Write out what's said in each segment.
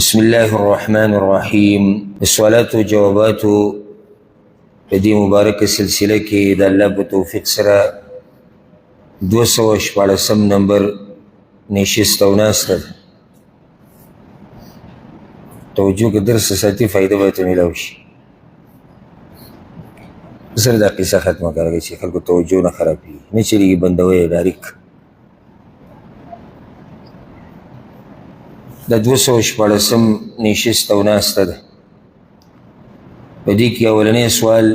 بسم الله الرحمن الرحيم. السوالات و جواباتو دې مبارکه سلسله کې د الله په توفیق سره 214 نمبر نشست او ناسته توجه که درس ساتي فائدہ به ته ملاوي شي. زر دا قصه ختمه کړئ چې خلکو توجه نه خرابي نه چلیږي بندوي ډایرک. د 214 نشست او ناسته ده. په دې کې اولنی سوال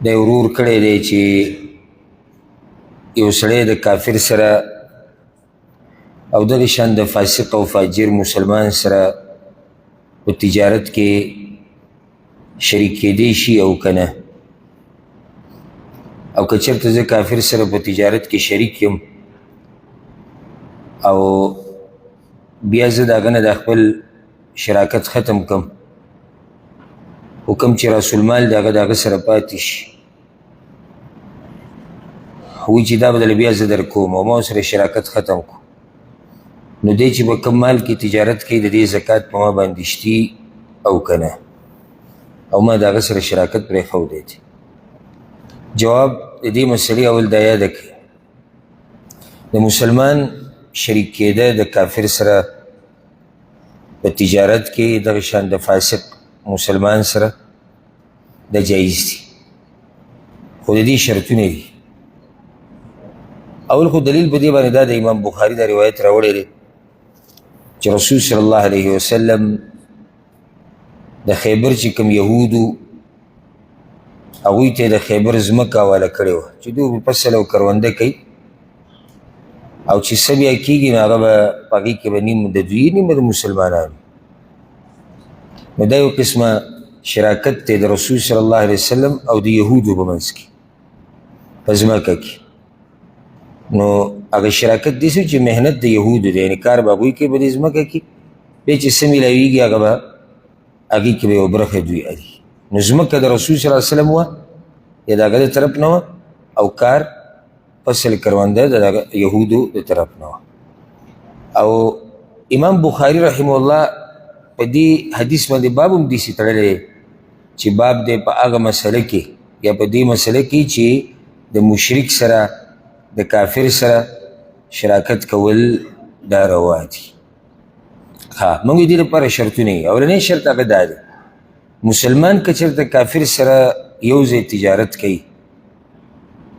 د ورور کړی دی چې یو سړی د کافر سره او دغه شان د فاسق او فاجر مسلمان سره په تجارت کې شریک کېدی شي او کنه، او که چېرته زه کافر سره په تجارت کې شریک یم او بیا زه د هغه نه د خپل شراکت ختم کم، خو کوم چې راس المال د هغه سره پاتې شي، وایي چې دا بدله بیا زه درکوم او ما سره شراکت ختم کړو، نو دی چې په کوم مال کې تجارت کوي د دې زکات په ما باندې شتي او که نه، او ما د هغه سره شراکت پرېښودی دی. جواب د دې مسلې اول دا یاده کړئ، د مسلمان شریک کېده د کافر سره په تجارت کې دغه شان د فاسق مسلمان سره د جایز دي، خو د دې شرطونه دي. اول خو دلیل په دې باندې دا د امام بخاري دا روایت راوړی دی چې رسول صلی الله علیه وسلم د خیبر چې کوم یهودو هغوی ته د خیبر ځمکه حواله کړې وه چې دوی فصل او کرونده کوي، او چې څه بیا کېږي نو هغه به په هغې کې به نیم د دوی نیم د مسلمانانو. نو دا یو قسمه شراکت دی د رسول صلی الله علیه وسلم او د یهودو په منځ کې په ځمکه کې. نو هغه شراکت داسې چې محنت د یهودو دی، یعنې کار به هغوی کوي په دې ځمکه کې، بیا چې څه میلاویږي هغه به هغې کې به یو برخه دوی اخلي. نو ځمکه د رسول صلی الله علیه وسلم وه یا د هغه د طرف نه وه، او کار فصل کرونده د یهودو د طرف نه وه. او امام بخاري رحمه الله په دې حدیث باندې باب هم داسې تړلی چې باب دی په هغه مسله کې یا په دې مسله کې چې د مشرک سره د کافر سره شراکت کول دا روا دي. موږ دې لپاره شرطونه یې، اولنی شرط هغه دا دی مسلمان که چېرته کافر سره یو ځای تجارت کوي،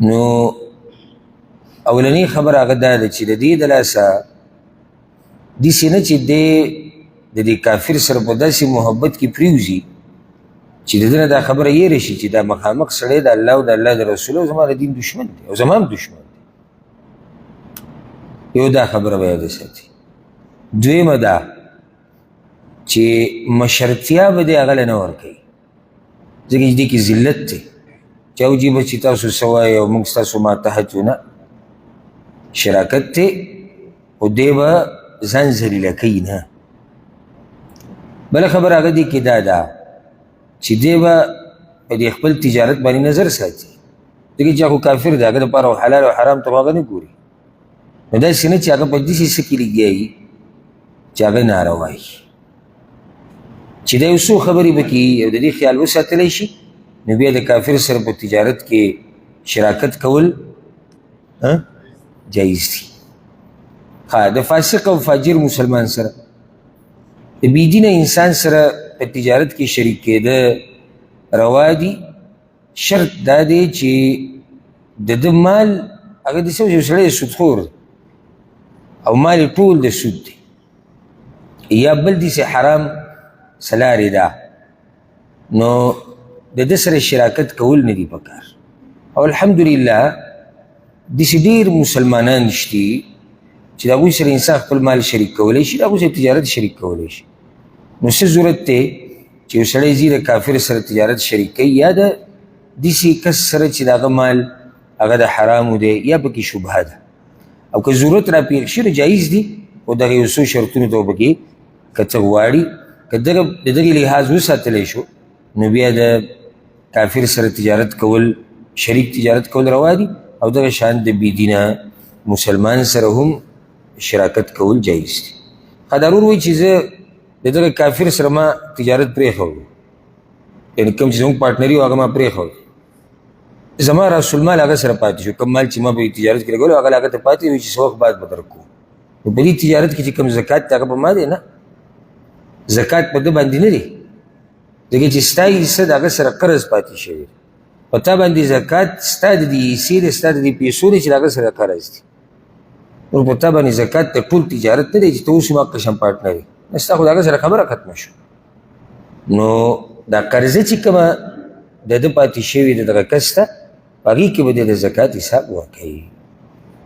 نو اولنی خبر هغه دا ده چې د دې د لاسه داسې نه چې دی د دې کافر سره په داسې محبت کې پرېوځي چې د ده نه دا خبره یېره شي چې دا مخامخ سړی د الله او د الله د رسول او زما د دین دشمن دی او زما هم دشمن دی. یو دا خبره به یاده ساتي. دویمه دا چې مشرتیا به دی هغه له نه ورکوي، ځکه چې دې کې ذلت دی چې او جي به چې تاسو څه وایئ او موږ ستاسو ماتحت یو، نه، شراکت دی خو دی به ځان ذلیله کوي نه. بله خبره هغه دې کې دا ده چې دی به په دې خپل تجارت باندې نظر ساتي، ځکه چې هغه کافر دی، هغه دپاره حلال او حرام ته هغه نه ګوري. نو داسې نه چې هغه په داسې څه کې لګیا وي چې هغه ناروا وي، چې دا یو څو خبرې به کي او د دې خیال وساتلی شي، نو بیا د کافر سره په تجارت کې شراکت کول جایز دي. د فاسق او فاجر مسلمان سره د بېدینه انسان سره په تجارت کې شریک کېده روا دي. شرط دا دی چې د ده مال هغه داسې یو سړی سودخور دی او مال یې ټول د سود دی، یا بل داسې حرام سلارې ده، نو د ده سره شراکت کول نه دي پکار. او الحمدلله داسې ډېر مسلمانان شتي چې د هغوی سره انسان خپل مال شریک کولی شي، د هغوی سره تجارت شریک کولی شي. نو څه ضرورت دی چې یو سړی ځي د کافر سره تجارت شریک کوي، یا د داسې کس سره چې د هغه مال هغه د حرامو دی یا پکې شبهه ده، او که ضرورت را پېښ شي نو جایز دي، خو دغه یو څو شرطونو ته پکې که څه غواړي که د دغې لحاظ وساتلی شو، نو بیا د کافر سره تجارت کول شریک تجارت کول روا دي، او دغه شان د بېدینه مسلمان سره هم شراکت کول جایز دي. ضرور وایي چې زه د دغه کافر سره ما تجارت پرېښود، یعنې کوم چې زموږ پارټنري و هغه ما پرېښود، زما راس المال هغه سره پاتې شو، کوم مال چې ما په تجارت کې لګولو هغه ته پاتې وي چې څه وخت بعد به درکړو. نو په دې تجارت کې چې کوم زکات دی هغه په ما دی نه، زکات په ده باندې نه دی، ځکه چې ستا حصه د هغه سره قرض پاتې شوی، په تا باندې زکات ستا د دې حصې دی، ستا د دې پیسو دی چې د هغه سره قرض دی. نو په تا باندې زکات د ټول تجارت نه دی چې ته اوس ما قشم پارټنر یې، نه ستا خو د هغه سره خبره ختمه شو. نو دا قرضه چې کومه د ده پاتې شوي د دغه کس ته په هغې کې به د زکات حساب ورکوي.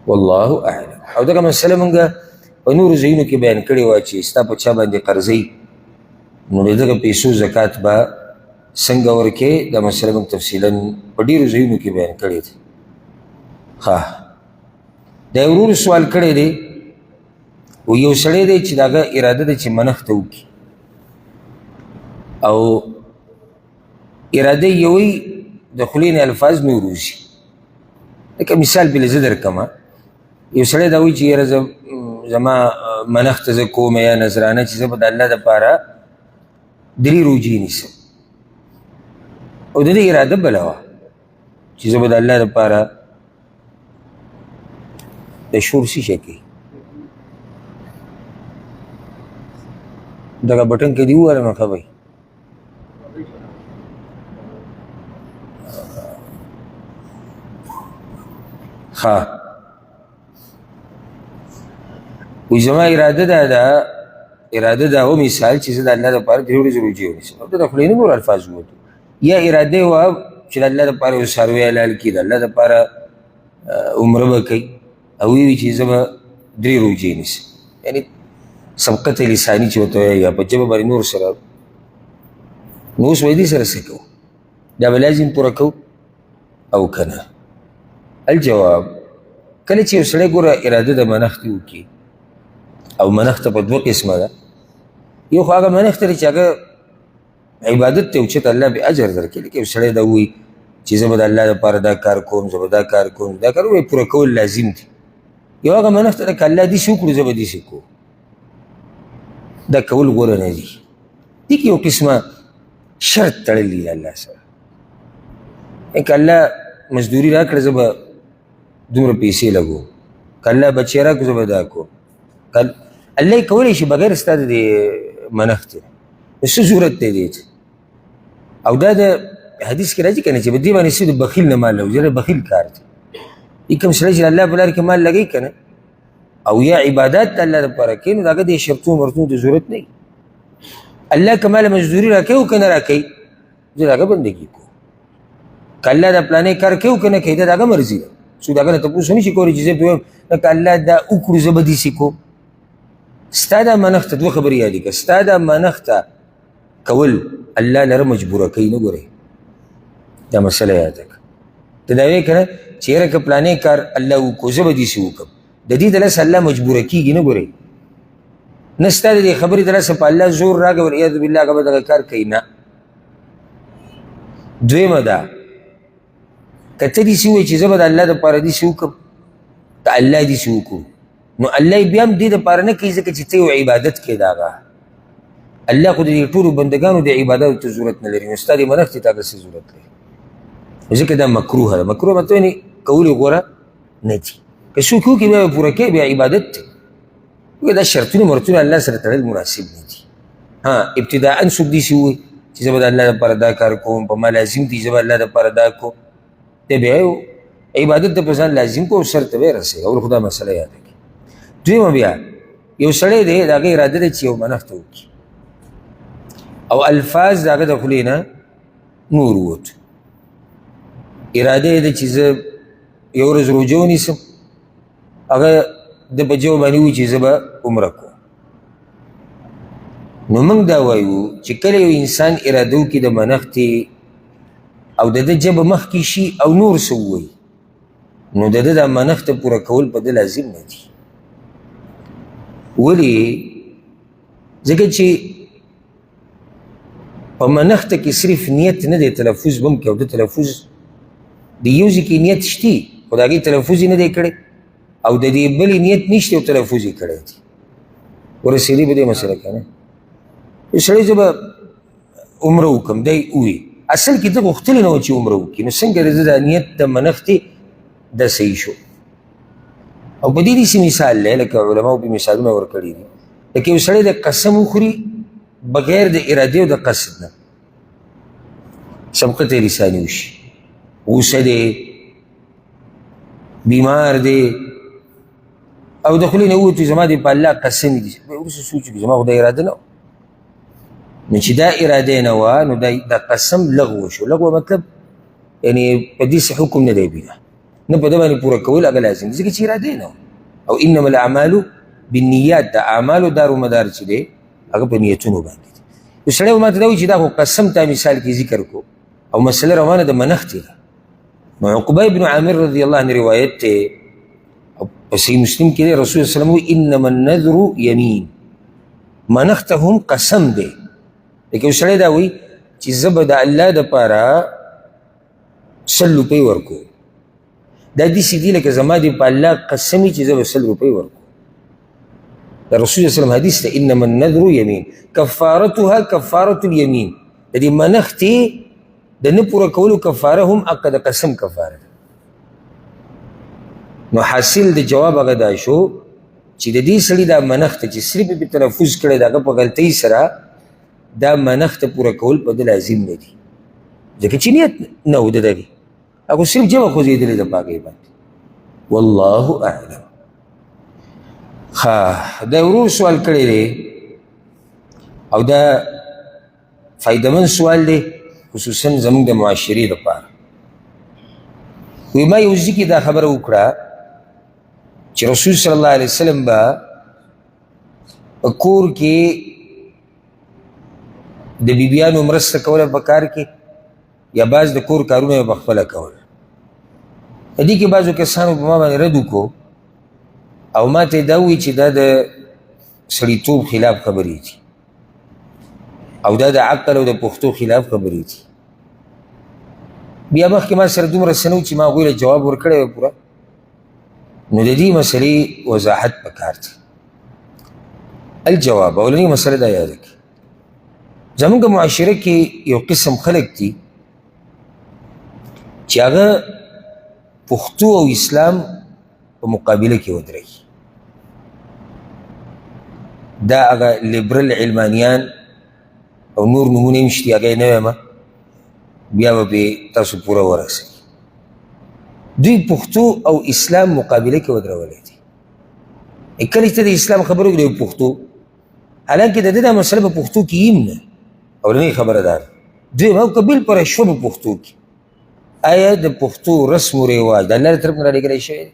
والله اعلم. او دغه مسله مونږ په نورو ځایونو کې بیان کړې وه چې ستا په چا باندې قرضی نو د دغه پیسو زکات به څنګه ورکې، دا مسله مونږ تفصیلا په ډېرو ځایونو کې بیان کړې ده. ښه، دا یو ورور سوال کړی دی، و یو سړی دی چې د هغه اراده ده چې منښته وکړي، او اراده یې وایي د خولې نه الفاظ نه وروځي. لکه مثال بلې زه درکړم، یو سړی دا وایي چې یاره زما منښته زه کوم یا نظرانه چې زه به د الله دپاره 3 روجې نیسم، او د دې اراده بله وه چې زه به د الله دپاره د شور څه شی کوي دغه بټن کې دې ووهله نو ښه به ښه. وایي زما اراده دا و مثال چې زه د الله دپاره 3 ورځې روجې ونیسم، او د خولې نه نور الفاظ ووتو، یا اراده یې وه چې د الله دپاره یو څاروی حلال کړي، د الله دپاره عمره به کوي، او وی چې زه به 3 روجې نیسم، یعنې سبقت لساني چې ورته وایي، یا په ژبه باندې نور سره. نو اوس وایي دې سره څه کوو؟ دا به لازم پوره کوو او که نه؟ الجواب، کله چې یو سړی ګوره اراده د منښتې وکړي، او منښته په 2 قسمه ده، یو خو هغه منښته دی چې هغه عبادت ته اوچت الله به اجر درکړي، لکه یو سړی دا وایي چې زه به د الله دپاره دا کار کوم، زه به دا کار کوم، دا کار وایي پوره کول لازم دي. یو هغه منښته ده که الله داسې وکړو زه به داسې کوم، دا کول غوره نه دي. دې کې یو قسمه شرط تړلی دی الله سره، که الله مزدوري راکړه زه به دومره پیسې لګوم، که الله بچی راکړو زه به دا کوم، الله یې کولی شي بغیر ستا د دې منښتې نه، څه ضرورت دی دې ته؟ او دا د حدیث کې راځي که نه چې په دې باندې څه د بخیل نه مال لګوي، بخیل کار دی. ای کوم سړی چې د الله په لاره کې مال لګوي که نه، او یا عبادات د الله دپاره کوي، نو د هغه د شرطونو مرطونو ته ضرورت نه وي. الله که ماله مزدوري راکوي او که نه راکوي، زه د هغه بندګي کوم. که الله دا پلانې کار کوي او که نه کوي، دا د هغه مرضي ده. څوک د هغه نه تپوس نه شي کولی چې زه پرې وایم که الله دا وکړو زه به داسې کوم. ستا دا منښته 2 خبرې یادې کړه، ستا دا منښته کول الله لره مجبوره کوي، نه ګورئ دا مسله یاده کړه. ته دا وایې که نه چې یاره که پلانې کار الله وکړو زه به داسې وکړم، د دې دلاسه الله مجبوره کېږي، نه ګورئ. نه ستا د دې خبرې دلاسه په الله زور راکړه والعیاذ بالله هغه به دغه کار کوي، نه. دویمه ده، که ته داسې ووایې چې زه به د الله دپاره داسې وکړم، که الله داسې وکړو، نو الله یې بیا هم دې دپاره نه کوي ځکه چې ته یو عبادت کوې د هغه. الله خو د دې ټولو بندګانو د عباداتو ته ضرورت نه لري، نو ستا دې منښتې ته هغه څه ضرورت لري؟ ځکه دا مکروه ده. مکروه مطلب یعنې کول یې غوره نه دي. که څوک وکړي بیا به پوره کوي، بیا عبادت دی. دا شرطونه مرطونه الله سره تړل مناسب نه دي. ها ابتداء څوک داسې ووایي چې زه به د الله دپاره دا کار کوم، په ما لازم دي زه به الله دپاره دا کوم، دی بیا یو عبادت ته په ځان لازم کو او سر ته به یې رسوي. اول خو دا مسله یاده کړي. دویمه بیا یو سړی دی د هغه اراده ده چې یو منښته وکړي، او الفاظ د هغه د خولې نه نور ووتو، اراده یې ده چې زه یو ورځ روژه ونیسم، هغه د په ژبه باندې وایي چې زه به عمره کوم. نو موږ دا وایو چې کله یو انسان اراده وکړي د منښتې او د ده ژبه مخکې شي او نور څه ووایي، نو د ده دا منښته پوره کول په ده لازم نه دي. ولې؟ ځکه چې په منښته کې صرف نیت نه دی، تلفظ به هم کوي، او د تلفظ د یو ځای کې نیت شتي خو د هغې تلفظ یې نه دی کړی، او د دې بلې نیت نشته او تلفظ یې کړی دی. ورسېدې په دې مسله کې نه یو سړی زه به عمره وکړم دی ووي اصل کې ده غوښتلی نه و چې عمره وکړي نو څنګه د ده دا نیت د منښت دا صحیح شو او په دې داسې مثال دی لکه علماو پې مثالونه ورکړي دي لکه یو سړی د قسم وخوري بغیر د ارادې او د قصد نه سبقت لساني وشي غوسه دی بیمار دی او د خولې نه ووتو زما دې په الله قسم دي وروسته سوچ وکړي زما خو دا اراده نه وه نو چې دا اراده نه وه نو دا قسم لغوه شو لغوه مطلب یعنی په دې څه حکم نه دی بنا نه په ده باندې پوره کول هغه لازم دي ځکه چې اراده نه وه او انما الاعمالو بالنیات د اعمالو دارو مدار چې دی هغه په نیتونو باندې دی یو سړی به ماته دا وایي چې دا خو قسم تا مثال کې ذکر کو او مسله روانه د منښتې ده نو عقبه بن عامر رضی الله عنه روایت دی او په صحیح مسلم کې دی رسول صلی الله علیه وسلم وایي انما النذر یمین منښت هم قسم دی لکه یو سړی دا وایي چې زه به د الله دپاره 100 روپۍ ورکو دا داسې دي لکه زما دې په الله قسم وي چې زه به 100 روپۍ ورکو د رسول صلی الله علیه وسلم حدیث ته انما النذر یمین کفارتها کفارة الیمین د دې منښتې د نه پوره کولو کفاره هم حق د قسم کفاره ده نو حاصل د جواب هغه دا شو چې د دې سړي دا منښت چې صرف یې تلفظ کړی د هغه په غلطۍ سره دا منښت پوره کول په ده لازم نه دي ځکه چې نیت نه و د دغې هغه صرف جمع خوځېدلې ده په هغې باندې والله اعلم ښه دا ورور سوال کړی دی او دا فایدهمند سوال دی خصوصا زمونږ د معاشرې لپاره وی ما یو ځای کې دا خبره وکړه چې رسول صلی الله علیه وسلم به په کور کې د بیبیانو مرسته کوله په کار کې یا بعض د کور کارونه یې پخپله کوله په دې کې بعضو کسانو په ما باندې رد وکړو او ما ته یې دا ووایي چې دا د سړیتوب خلاف خبرې دي او دا د عقل او د پښتو خلاف خبرې دي بیا مخکې ما سره دومره څه نه و چې ما هغوی له جواب ورکړی وی پوره نو د دې مسلې وضاحت پکار دی الجواب اولنۍ مسله دا یاده کړي زمونږ معاشره کې یو قسم خلک دي چې هغه پښتو او اسلام په مقابله کې ودرېږي دا هغه لیبرل علمانیان او نور نمونه هم شتي هغه یې نه وایم بیا به پرې تاسو پوره ورسوي دوی پښتو او اسلام مقابله کې ودرولی دي کله چې د اسلام خبره وکړي پښتو حالانکې د ده دا مسله په پښتو کې هم نه اولنۍ خبره دا ده دویم او که بالپره شوه په پښتو کې آیا د پښتو رسم و رواج د الله له طرف نه رالیږلی شوی دی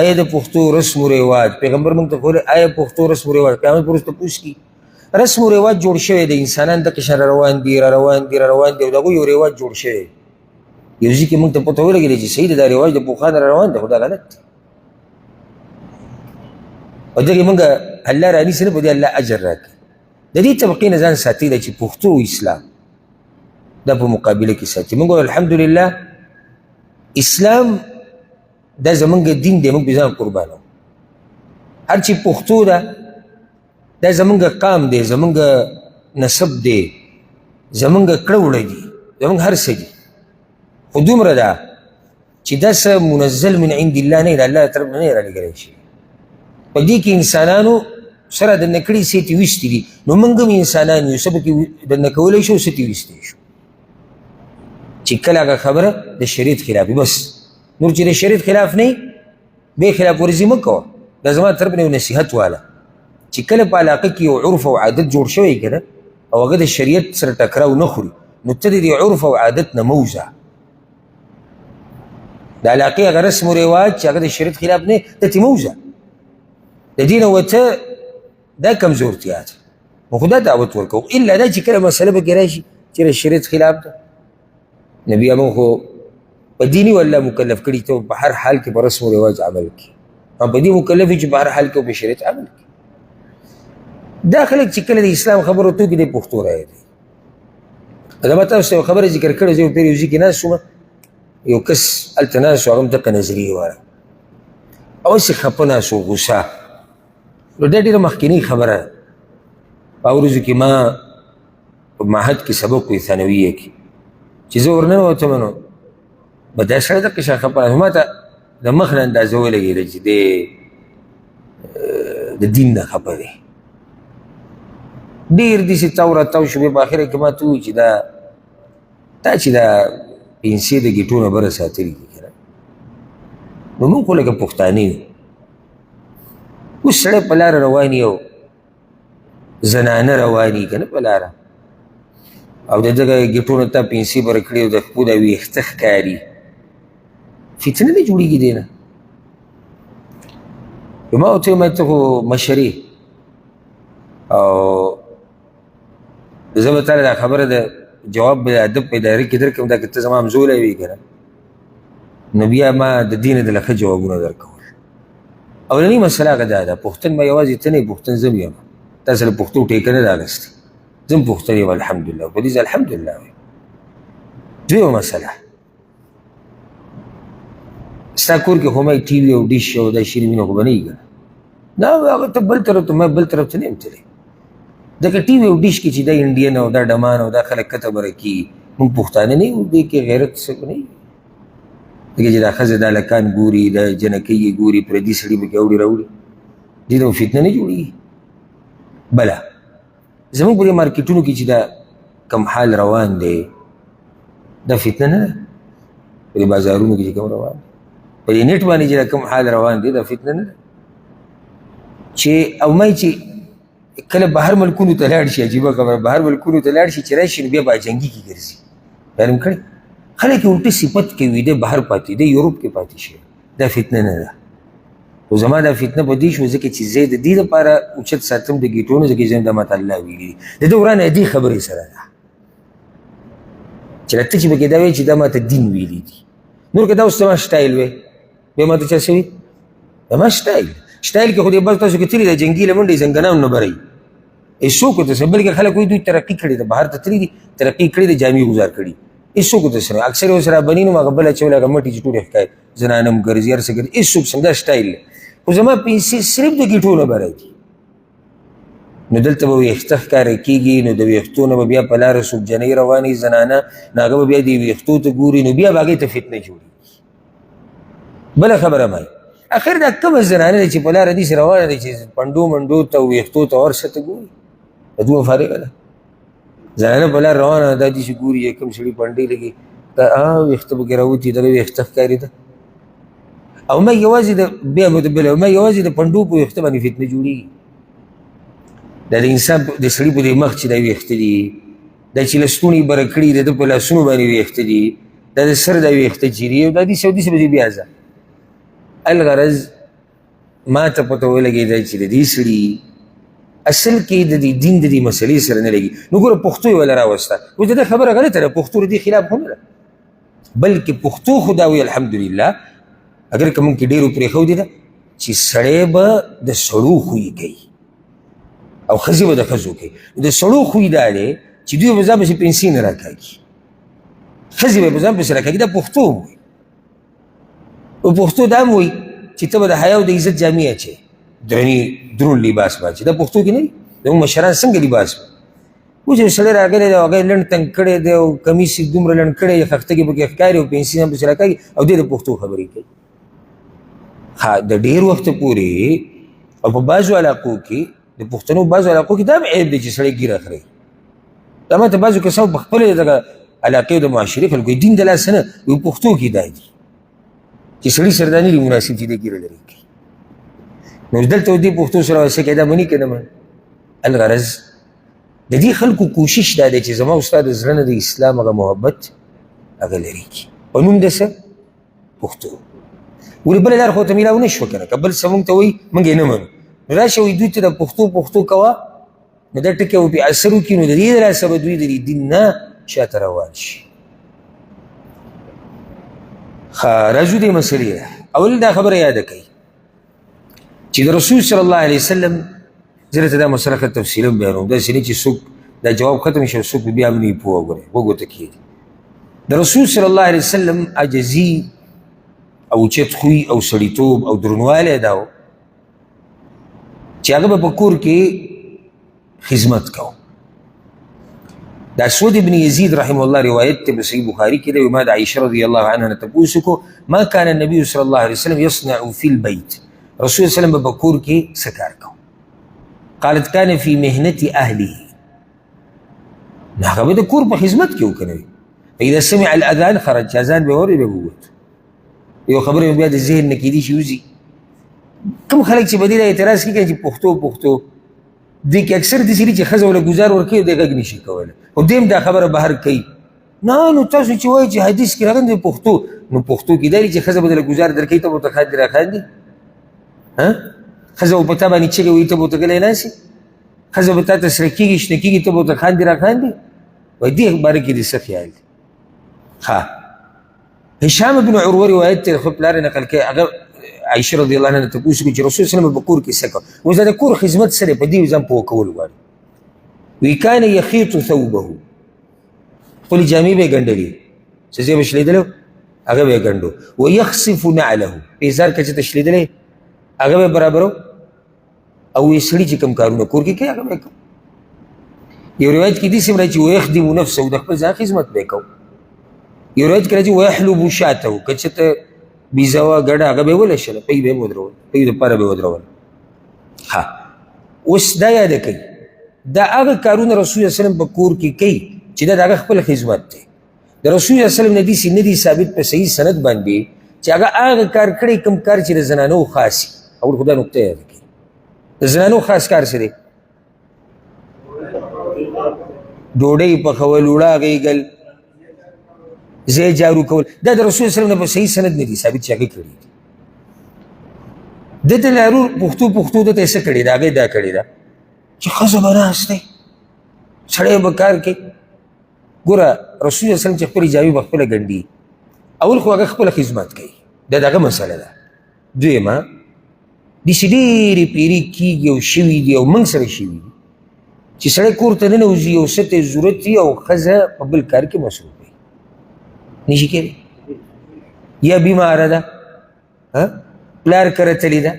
آیا د پښتو رسم و رواج پیغمبر موږ ته ښولی آیا پښتو رسم و رواج قیامت پر وروسته پوښ کي رسم و رواج جوړ شوی دی انسانان دقې شان روان دي را روان دي او د هغوی یو رواج جوړ شوی یو ځای کې موږ ته پته ولګېدې چې صحیح دی دا رواج د پخوا نه را روان دی خو دا غلط دی او دغې موږ الله رانیسي نه په دې الله اجر راکړي د دې طبقې نه ځان ساتي ده چې پښتو او اسلام دا په مقابله کې ساتي موږ الحمدلله اسلام دا زمونږ دین دی موږ پې ځان قربانوو هر چې پښتو ده دا زمونږ قام دی زمونږ نسب دی زمونږ کړه وړه دي زمونږ هر څه دي خو دومره ده چې دا څه منزل من عند الله نه د الله طرف نه نه رالیږلی شي په دې کې انسانانو سره دننه کړي څه یې ویستي دي نو موږ هم انسانان یو څه پکې دننه کولی شو څه یې ویستی شو چې کله هغه خبره د شریعت خلاف بس نور چې د شریعت خلاف نه بې خلاف ورزي مه کوه دا زما طرف نه یو نصیحت واله چې کله په علاقه کې یو عرف او عادت جوړ شوی که نه او هغه د شریعت سره ټکراو نه خوري نو ته د دې عرف او عادت نه مه وځه د علاقې هغه رسم و رواج چې هغه د شریعت خلاف نه ته ترې مه وځه د دې نه وته دا کمزورتیا ده نو خو دا دعوت ورکوو الا دا چې کله مسله پکې راشي چې د شریعت خلاف ده نبي امون خو په دیني والله مکلف کړي ته په هر حال کې په رسم و رواج عمل کړي او په دې مکلف چې په هر حال کې په شریعت عمل کړي دا خلک چې کله د اسلام خبره ورته وکړي د پښتو رایې دی دا ما تاسو ته خبره ذکر کړې زه یو پیر یو ځای کې ناست وم یو کس هلته ناست و هغه هم دقه نظریې واره اوس یې خفه ناست و غوسه نو دا ډېره مخکینۍ خبره ده. په هغو ورځو کې ما په معهد کې سبق وي ثانویه کې چې زه ورننوتم نو به دا سړی دقه شان خفه ما ته د مخ نه اندازه ولګېده چې دی د دین نه خفه دی. ډېر داسې تاو راتاو شو. بیا په اخره کې ما ته ووایي چې دا چې دا پنسې د ګېټو نه بره ساتلي دي که نه نو موږ خو لکه پښتانه یو. اوس سړی په لاره روان یي او زنانه رواني که نه په لاره او د دغه ګېټو نه تا پنسې بره کړي او د خپو دا ویښته ښکاري فتنه نه جوړېږي دی نه. ما ورته ویل ته خو مشرې او زه به تاله دا خبره د جواب به د ادب په اداره کې درکړم دا که ته زما همزولی وي که نه نو بیا ما د دې نه دله ښه جوابونه درکول. اولنۍ مسله هغه دا ده پوښتن به یوازې ته نه یې پوښتن زه م یم. تا سره پښتو ټیکه نه ده اخیستې زه م پوښتن یم الحمدلله په دې زه الحمدلله وایم. دویمه مسله ستا کور کې خو ما ټي وي او ډیش او دا شیرې مینه خو به نه وي که نه هغه ته بل طرف ته ما بل طرف ته نه یم تللی. ځکه ټي وي او ډیش کې چې دا انډین او دا ډمان او دا خلک کته بره کېږي موږ پښتانه نه یو دې کې غیرت څه نه وي. ځکه چې دا ښځه دا لکان ګوري دا جنکۍ یې ګوري پردي سړي پکې اوړي راوړي دې ته فتنه نه جوړېږي. بله زموږ په دې مارکېټونو کې چې دا کم حال روان دی دا فتنه نه ده. په دې بازارونو کې چې کوم روان دی په دې نیټ باندې چې دا کم حال روان دی دا فتنه نه ده. چې او ما چې کله بهر ملکونو ته لاړ شي عجیبه خبره بهر ملکونو ته لاړ شي چې راشي نو بیا باجنګي کې ګرځي. معلوم کړی خلک یې الټه صفت کوي دی بهر پاتې دی یوروپ کې پاتې شي دا فتنه نه ده. خو زما دا فتنه په دې شو ځکه چې زه د دې لپاره اوچت ساتم د ګېټونو ځکه چې دا ماته الله ویلي د ده ورانه دې خبرې سره ده چې ته چې پکې دا وایي چې دا ماته دین ویلي دي. نور که دا اوس زما سټایل وی بیا ماته چا څه وي زما سټایل کې خو دې بس تاسو کې تللي ده جنګي له منډې زنګنانو نه برئ هېڅوک ورته څه بلکې خلک وایي دوی ترقي کړې ده بهر ته تللي دي ترقي کړې ده جامې گزار کړي هېڅوک ورته څه نه اکثر یې ورسره بني نوم هغه بل اچولی هغه مټې چې ټولې ښکاري زنانه هم ګرځي هر څه ګرځي هېڅوک څه دا سټایل دی. خو زما پیسې صرف د ګېټو نه بری دي نو دلته به ویښته ښکاره کېږي نو د ویښتو نه به بیا په لاره څوک جنۍ روانې زنانه نو هغه به بیا دې ویښتو ته ګوري نو بیا به هغې ته فتنه جوړېږي. بله خبره مای اخر دا کومه زنانه ده چې په لاره داسې روانه ده چې پنډو منډو ته ویښتو ته هر څه ته ګوري دا دومره فارغه ده. زنانه په لار روانه ده دا داسې ګوري چې کوم سړي پنډۍ لګي دا ویښته پکې راوتي دغه ویښته ښکارېده او ما یوازې د بیا متبله ما یوازې د پنډو په ویښته باندې فتنه جوړېږي. دا د انسان د سړي په دې مخ چې دا ویښته دي دا چې لستوڼي بره کړي د ده په لاسونو باندې ویښته دي دا د سر دا ویښته چې دي او دا داسې او داسې به بیا ځه. الغرض ما ته پته ولګېده چې د دې سړي اصل کې د دې دین د دې مسلې سره نه لګي. نو ګوره پښتو یې وله راوسته اوس د ده خبره غلطه ده پښتو د دې خلاف خو نه ده بلکې پښتو خو دا وایي الحمدلله اگر که مونږ کې ډېرو پرېښودې ده چې سړی به د سړو خوی کوي او ښځې به د ښځو کوي. د سړو خوی دا دی چې دوی به ځان پسې پنسې نه راکاږي ښځې به ځان پسې راکاږي دا پښتو هم وایي او پښتو دا هم وایي چې ته به د حیا او د عزت جامې اچوې درون لباس باچې دا پښتو کې نه وي زموږ مشران څنګه لباس اوس یو سړی راغلی دی او هغه یې لنډ تنګ کړی دی او کمیس یې دومره لنډ کړی یې خښتګې پکې ښکاري او پنسې هم پسې راکاږي او دی د پښتو خبرې کوي. د ډېر وخته پورې او په بعضو علاقو کې د پښتنو بعضو علاقو کې دا هم عیب دی چې سړی ګیره اخلي. دا ماته بعضو کسانو په خپلې دغه علاقې او د معاشرې خلکو دین د لاسه نه وایي پښتو کې دا دي چې سړي سره دا نه دي مناسب چې دی ګیره لري کوي. نو دلته دې پښتو سره څه کوي دا مني که نه مني. الغرض د دې خلکو کوشش دا دی چې زما استاد د زړه نه د اسلام هغه محبت هغه لري کړي په نوم د څه پښتو. ولې بله لار خو ته میلاو نه شوه که نه که بل څه مونږ ته وایي مونږ یې نه منو نو راشه وایي دوی ته د پښتو کوه نو دا ټکي به پرې اثر وکړي نو د دې د لاسه به دوی د دې دین نه شاته روان شي. راځو دې مسلې ده. اول دا خبره یاده کوي چې د رسول صلی الله علیه وسلم زه درته دا مسله ښه تفصیلا بیانوم داسې نه چې څوک دا جواب ختم شي او څوک بیا هم نه وي پوه وګورئ غوږ ورته کښېږدي. د رسول صلی الله علیه وسلم عجزي او اوچت خوی او سړیتوب او درنوالی دا و چې چې هغه به په کور کې خدمت کو. دا اسود ابن یزید رحمه الله روایت ته په صحیح بخاري کې دی، ما د عائشه رضی الله عنها نه تپوس کو ما كان النبي صلی الله علیه وسلم يصنع في البيت، رسول الله وسلم په کور کې څه کار کو؟ قالت كان في مهنه اهله، هغه به د کور په خدمت کې وکړي. فاذا سمع الاذان خرج، اذان به اوري به ووت. یو خبره بیا د ذهن نه کېدي چې وځي. کوم خلک چې بدی د اعتراض کوي چې پښتو دې کې اکثر داسې دي چې ښځه ورله ګزار ورکوي دی غږ نشي کولی، خو دې هم دا خبره بهر کوي. نه نو تاسو چې وایي چې حدیث کې راغلی دی پښتو، نو پښتو کې دا چې ښځه به درله ګزار درکوي ته به ورته خاندي راخاندي؟ ښځه به په تا باندې چغې وایي ته به ورته غلی ناستې؟ ښځه به تا ته سره کېږي شنه کېږي ته به ورته خاندي راخاندي؟ وایي دې باره کې دې څه خیال دی؟ هشام بن عروه روایت ته خپل پلار نقل کوي، هغه عائشه رضی الله عنها ته پوښتنه چې رسول الله په کور کې څه کوي؟ اوس د کور خدمت سره په دې ځان پوه کول غواړي. وی کان یخیط ثوبه، خپلې جامې به یې ګنډلې، څه ځای به شلېدلو هغه به یې ګنډو. ویخصف نعله، پیزار که چېرته شلېدلی هغه به یې برابرو، او وی سړي چې کوم کارونه کور کې کوي هغه به یې کوو. یو روایت کې داسې هم راځي چې ویخدم نفسه، د خپل ځان خدمت به یې کوو. یو روایت کې راځي ویحلب شاته، که چېرته بیزه وه ګډه هغه به یې ولشله، پۍ به یې ودرول، پۍ دپاره به یې ودرول. اوس دا یاده کوي دا هغه کارونه رسول الله وسلم په کور کې کوي چې دا د هغه خپل خدمت دی. د رسول الله وسلم نه داسې نه دي ثابت په صحیح سند باندې چې هغه هغه کار کړی کوم کار چې د زنانو خاص وي. اول خو دا نقطه یاده کړي، د زنانو خاص کار څه دی؟ ډوډۍ پخول، اوړه غیږل، ځای جارو کول، دا د رسول وسلم نه په صحیح سند نه دي ثابت چې هغه کړي دي. دته لارو پښتو دته څه کړي ده؟ هغې دا کړې ده چې ښځه به ناست دی، سړی به کار کوي. ګوره رسول وسلم چې خپلې جامې به خپله ګنډي، اول خو هغه خپله خدمت کوي، دا دغه مسله ده. دویمه داسې ډېرې پیرې کېږي او شوي دي او موږ سره شوي دي چې سړی کور ته ننوځي یو څه ته یې ضرورت وي او ښځه په بل کار کې مصروف وي، نشي کېدی. یا بیماره ده، پلار کره تللی ده،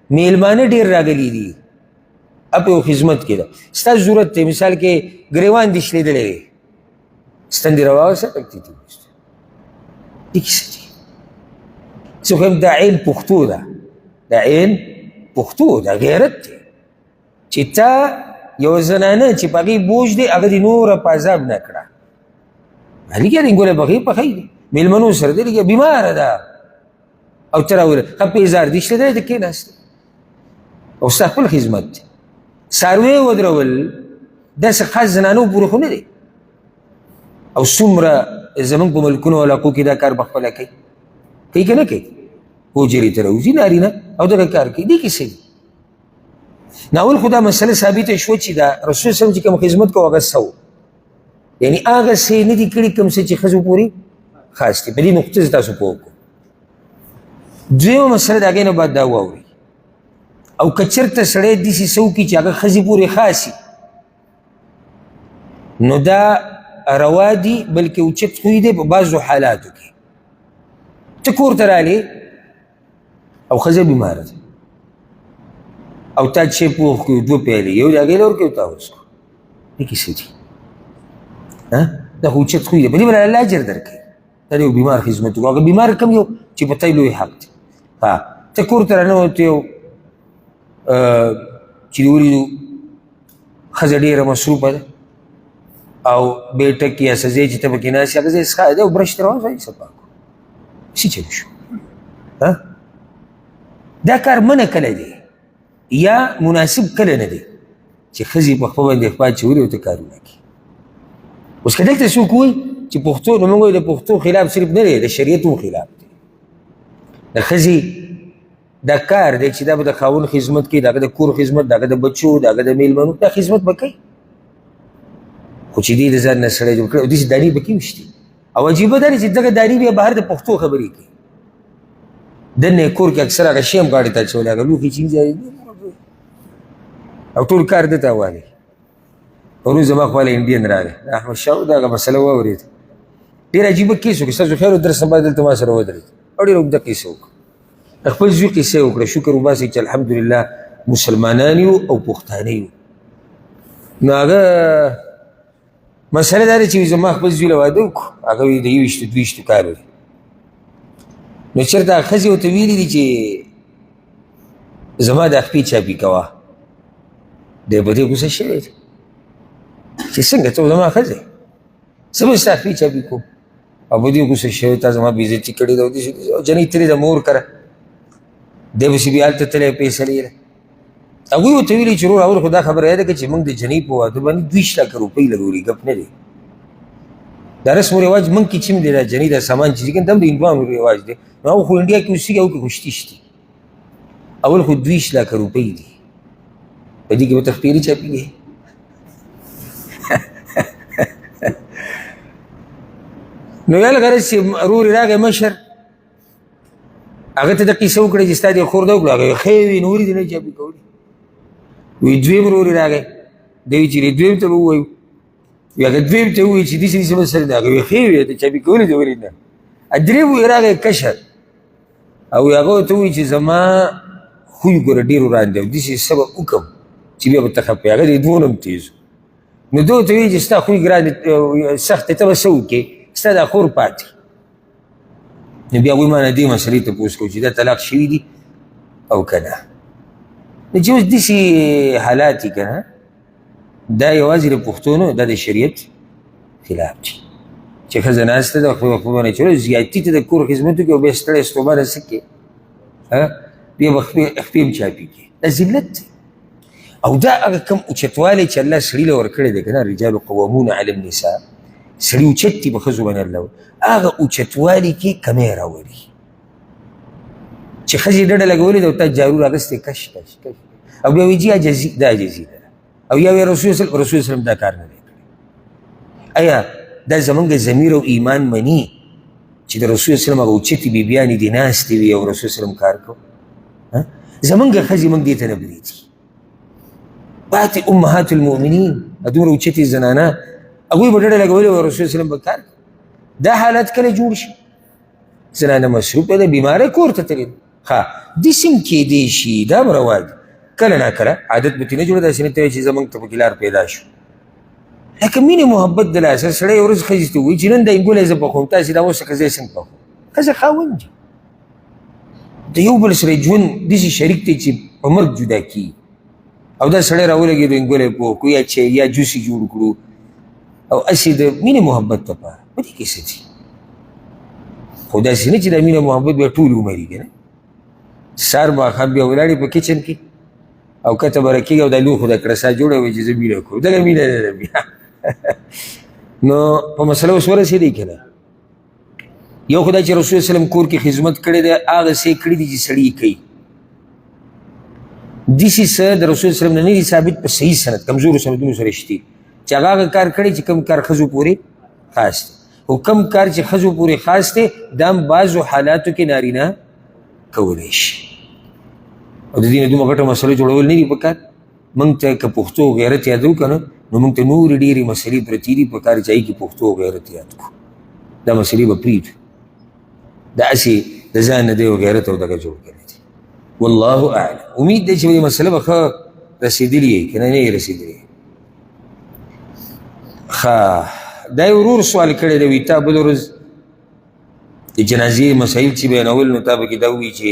میلمانه ډېر راغلي دي، اب یو خدمت کې ده، ستا ضرورت دی. مثال کې ګریوان دې شلېدلی دی، ستن دې راواغسه ټکتې دې وایسته، دې کیسه دي. زه خو یم دا عین پښتو ده، دا عین پښتو ده، غیرت دی چې تا یو زنانه چې په هغې بوج دی هغه دې نوره په عذاب نه کړه. لږه رنګوله په هغې پخی دی، میلمنو سره دی، لږه بیماره ده او ته راوله ښه پیزار دې شلېدلی ته کېناسته او ستا خپل خدمت دی. څاروی ودرول داسې خاص زنانو پورې خو نه دی، او څومره زمونږ په ملکونو او علاقو کې دا کار په خپله کوي که نه کوي؟ حجرې ته راوځي نارینه او دغه کار کوي. دې کیسې دي. ناول خو دا مسله ثابته شوه چې دا رسول صلی چې کوم خدمت کوو هغه څه و، یعنې هغه څه نه دي کړي کوم څه چې ښځو پورې خاص دي. په دې نقطه زه تاسو پوه کړو. دویمه مسله د هغې نه بعد دا واورئ، او که چېرته سړی داسې څه وکړي چې هغه ښځې پورې خاص وي، نو دا روا دي بلکې اوچت خوی دی په بعضو حالاتو کې. ته کور ته رالې او ښځه بیماره ده او تا چې پوخ کړو دوه پیالې، یو د هغې له ورکړې او تا وڅښو، دې کیسې دي. دا خو اوچت خوی دی، په دې به الله اجر درکوي. دا د یو بیمار خدمت وکړو، هغه بیمار کم یو چې په تا لوی حق دی. ته کور ته راننوتې یو چې د وریځو ښځه ډېره مصروفه ده او بیټک یا څه ځای چې ته پکې ناست یې هغه ځای څښا دی او برش ته راوځه څه پاک کړو، څه چلو شو؟ دا کار منع کله دی یا مناسب کله نه دی چې ښځې په خپل باندې اخبار چوري او ته کارونه کوي. اوس که دلته څوک وایي چې پښتو نو موږ وایو د پښتو خلاف صرف نه دی، د شریعت هم خلاف دی. د ښځې دا کار دی چې دا به د خاوند خدمت کوي، د هغه د کور خدمت، د هغه د بچو، د هغه د میلمنو، دا خدمت به کوي. خو چې دې د ځان نه سړی جوړ کړی او داسې دانې به کې وشتي. او عجیبه دا دی چې دغه دانې بیا بهر د پښتو خبرې کوي. دننه یې کور کې اکثر هغه شی هم غاړې ته اچولی، هغه لوښي چیز او ټول کار ده ته والی. پرون زما خواله انډین راغی، احمد شاه دغه مسله واورېد، ډېر عجیبه کیس وکړي. ستاسو خیر و درس نه بعد دلته ما سره ودرېد او ډېر اوږده کیسه وکړه، خپل زوی کیسه وکړه. شکر وباسئ چې الحمدلله مسلمانان یو او پښتانه یو. نو هغه مسله دا ده چې زما خپل زوی له واده وکړو، هغه وایي د 21 کال دی. نو چېرته هغه ښځې ورته ویلي دي چې زما دا خپې چاپي کوه، دی په دې غوسه شوی دی چې څنګه ته زما ښځه یې، څه به ستا خپې چاپي کوم، او په دې غوسه شوی تا زما بېعزتي کړې ده. او جنۍ تلې ده مور کره، دی پسې بیا هلته تللی فیصلې له. هغوی ورته ویلي چې رور اول خو دا خبره یاده کړه چې موږ د جنۍ په واده باندې 20 لکه روپۍ لګولي، ګپ نه دی. دا رسم و رواج موږ کې چې دی دا جنۍ دا سامان چې دي دا هم د هندوانو رواج دی. نو هغه خو انډیا کې اوسېږي، هغو کې خو شتي شتي. اول خو 20 لکه روپۍ دي، په دې کې به ته خپېرې چاپېږي. نو یا غرض چې رور یې راغی مشر، هغه ته د قیسه وکړه چې ستا دې خور ده وکړه، هغه ښې وي نورې دې نه چاپې کولې. وی دویم رور یې راغی، دی وایي چې دویم ته به ووایو، وی هغه دویم ته ووایي چې داسې داسې مسله ده، هغه وایي ښې وي ته چاپې کولې دې ولې نه. درېم یې راغی کشر، او هغه ورته ووایي چې زما خوی ګوره ډېر وران دی او داسې څه به وکړم چې بیا به ته خفه یې. هغه د دوه هم تېز و. نو ده ورته وایي چې ستا خوی ګران دی سخت دی، ته به څه وکړې، ستا دا خور پاتې. نو بیا هغوی ما نه دې مسلې تپوس کوو چې دا طلاق شوي دي او که نه. نو چې اوس داسې حالات دي که نه، دا یوازې د پښتو نه، دا د شریعت خلاف دي چې ښځه ناسته ده خپل وخت باندې چلو زیاتي ته د کور خدمت وکړي او بیا ستړی ستومانه څه کړي، بیا به خپې هم چاپي کړي. دا ذلت دی. او دا هغه کوم اوچتوالی چې الله سړي له ورکړی دی که نه، رجال قوامون علی النساء، سړي اوچت دي په ښځو باندې الله، هغه اوچتوالي کې کمی راولي چې ښځې ډډه لګولې ده او تا جارو راغستی کش کش کش، او بیا وایي جي عاجزي، دا عاجزي ده. او یا وایي رسول وسلم دا کار نه دی کړی. ایا دا زمونږ ضمیر او ایمان مني چې د رسول وسلم هغه اوچتې بیبیانې دې ناستې وي او رسول وسلم کار کو؟ زمونږ ښځې موږ دې ته نه بریدي. پاتې امهات المؤمنین دومره اوچتې زنانه هغوی به ډډه لګولې او رسول وسلم به کار کو. دا حالت کله جوړ شي؟ زنانه مصروفه ده، بیماره کور ته تللې ده. ښه داسې هم کیدی شي، دا هم روا دي، کله ناکله عادت به ترې نه جوړه، داسې نه ته وایي چې زمونږ ته پکې لار پیدا شو. لکه مینې محبت د لاسه سړی یو ورځ ښځې ته ووایي چې نن دا انګولی زه پخوم، تاسې دا اوسه ښځی څنګه پخوم؟ ښځه خاوند دي، د یو بل سره ژوند داسې شریک دی چې په مرګ جدا کېږي. او دا سړی راولګېدو انګولی پوه کړو یا چای یا جوس یې جوړ کړو، او هسې د مینې محبت دپاره په دې کې څه دي؟ خو داسې نه چې دا مینه محبت بیا ټول عمر وي که نه، سهار ماښام بیا ولاړې په کچن کې او کته به راکېږي او دا لوښو دا کړسا جوړه وي چې زه مینه کوم، دغه مینه نه ده بیا. نو په مسله اوس ورسېدی که نه؟ یو خو دا چې رسول وسلم کور کې خدمت کړی دی، هغه څه یې کړي دي چې سړي یې کوي. داسې څه د رسول وسلم نه نه دي ثابت په صحیح سند، کمزورو سندونو سره شتي چې هغه کار کړی چې کوم کار ښځو پورې خاص دی. او کم کار چې ښځو پورې خاص دی دا هم بعضو حالاتو کې نارینه کولی شي. او د دې نه دومره غټه مسله جوړول نه دي پکار. موږ ته که پښتو غیرت یادو که نه، نو موږ ته نورې ډېرې مسلې پرتې دي، پکار چې هغې کې پښتو غیرت یاد کړو. دا مسلې به پرېږدو، دا هسې د ځان نه دی او غیرت او دغه جوړ کړی دی. والله اعلم. امید دی چې دې مسله به ښه رسېدلې یې که نه، نه یې رسېدلې. ښه دا یو ورور سوال کړی دی، وایي تا بل ورځ د جنازې مسایل چې بیانول، نو تا پکې دا ووایي چې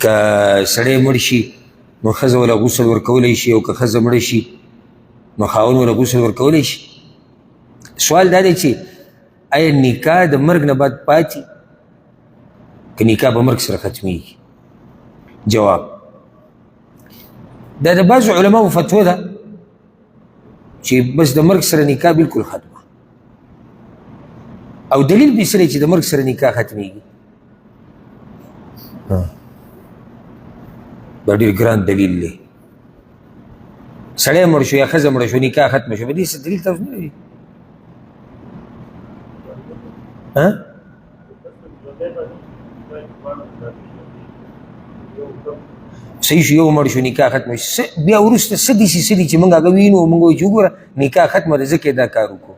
که سړی مړ شي نو ښځه وله غسل ورکولی شي، او که ښځه مړه شي نو خاوند وله غسل ورکولی شي. سوال دا دی چې آیا نکاح د مرګ نه بعد پاتې که نکاح په مرګ سره ختمیږي؟ جواب دا د بعضو علماو فتوه ده چې بس د مرګ سره نکاح بالکل ختمه، او دلیل به سره چې د مرګ سره نکاح ختمیږي. دا ډېر ګران دلیل دی. سړی مړ شو یا ښځه مړه شو نکاح ختمه شو، په دې څه دلیل تاسو نه لري؟ صحیح شو، یو مړ شو نکاح ختمه شو، بیا وروسته څه داسې څه دي چې موږ هغه وینو او موږ وایو چې وګوره نکاح ختمه ده ځکه یې دا کار وکړو.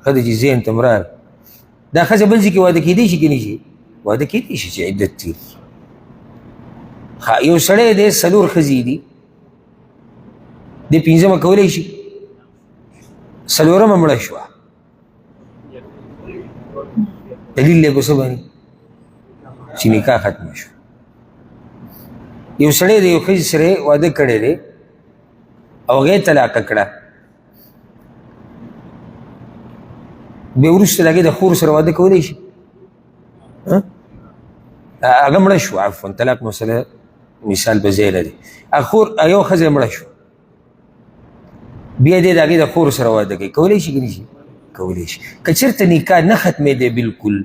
ښه ده چې ذهن ته م راغی. دا ښځه بل ځای کې واده کېدی شي که نه شي؟ واده کېدی شي چې عدت تېر کړي. یو سړی دی 4 ښځې دي، د 5مه کولی شي، 4مه مړه شوه، دلیل دی په څه باندې؟ چې نکاح ختمه شو. یو سړی د یو ښځې سره واده کړی دی او هغه یې طلاقه کړه، بیا وروسته د هغې د خور سره واده کولی شي؟ هغه مړه شو، عفوا طلاق مسله مثال به ځای لري. خور یو ښځه مړه شو، بیا دې د هغې د خور سره واده کوي، کولی شي که نه شي؟ کولی شي. که چېرته نکاح نه ختمېدی بلکل،